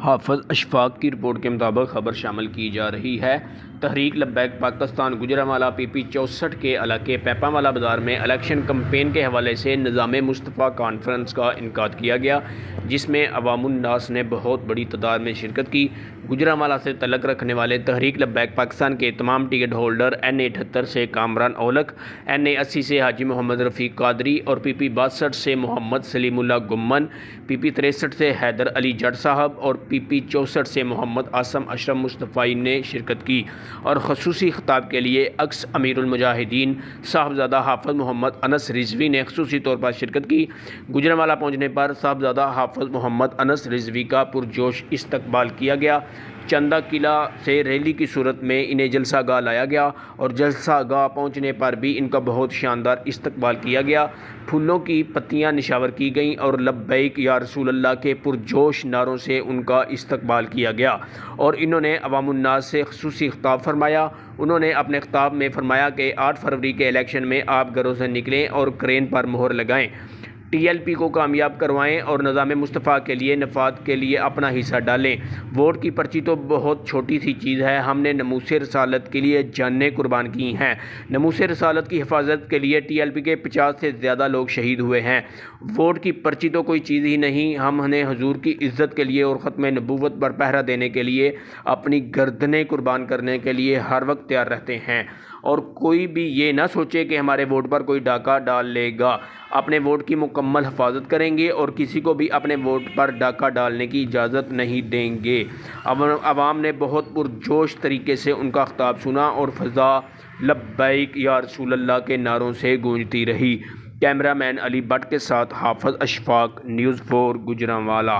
हाफ़िज़ अशफ़ाक़ की रिपोर्ट के मुताबिक खबर शामिल की जा रही है। तहरीक लब्बैक पाकिस्तान गुजरांवाला PP 64 के इलाके पैपावाला बाज़ार में इलेक्शन कैंपेन के हवाले से निज़ाम मुस्तफ़ा कॉन्फ्रेंस का इनकाद किया गया, जिसमें अवामुन्नास ने बहुत बड़ी तादाद में शिरकत की। गुजरांवाला से तल्लुक़ रखने वाले तहरीक लब्बैक पाकिस्तान के तमाम टिकट होल्डर NA 78 से कामरान औलख, NA 80 से हाजी मोहम्मद रफ़ीक कादरी और PP 62 से मोहम्मद सलीमुल्लाह गुम्मन, PP 63 से हैदर अली जट साहब और PP 64 से मोहम्मद आसम अशरफ मुस्तफ़ाई ने शिरकत की और ख़ुसूसी ख़िताब के लिए अक्स अमीरुल मुजाहिदीन साहबज़ादा हाफ़िज़ मोहम्मद अनस रिज़वी ने ख़ुसूसी तौर पर शिरकत की। गुजरांवाला पहुँचने पर साहबज़ादा हाफ़िज़ मोहम्मद अनस रिज़वी का पुरजोश इस्तकबाल किया गया। चंदा किला से रैली की सूरत में इन्हें जलसा गाह लाया गया और जलसा गाह पहुँचने पर भी इनका बहुत शानदार इस्तकबाल किया गया। फूलों की पत्तियां निशावर की गईं और लब्बैक या रसूल अल्लाह के पुरजोश नारों से उनका इस्तकबाल किया गया और इन्होंने अवामुन्नास से ख़ुसूसी ख़िताब फरमाया। उन्होंने अपने ख़िताब में फरमाया कि 8 फरवरी के इलेक्शन में आप घरों से निकलें और क्रेन पर मोहर लगाएँ, TLP को कामयाब करवाएं और निज़ाम मुस्तफ़ा के लिए नफ़ाद के लिए अपना हिस्सा डालें। वोट की पर्ची तो बहुत छोटी सी चीज़ है, हमने नमूसे रसालत के लिए जानें कुर्बान की हैं। नमूसे रसालत की हिफाजत के लिए TLP के 50 से ज़्यादा लोग शहीद हुए हैं। वोट की पर्ची तो कोई चीज़ ही नहीं, हमने हुजूर की इज़्ज़त के लिए और ख़त्म नबूवत पर पहरा देने के लिए अपनी गर्दनें कुर्बान करने के लिए हर वक्त तैयार रहते हैं और कोई भी ये ना सोचे कि हमारे वोट पर कोई डाका डाल लेगा। अपने वोट की मुकम्मल हिफाजत करेंगे और किसी को भी अपने वोट पर डाका डालने की इजाज़त नहीं देंगे। अवाम ने बहुत पुरजोश तरीके से उनका ख़िताब सुना और फ़ज़ा लब्बैक या रसूल अल्लाह के नारों से गूंजती रही। कैमरामैन अली भट्ट के साथ हाफ़िज़ अशफ़ाक़, न्यूज़ 4 गुजरांवाला।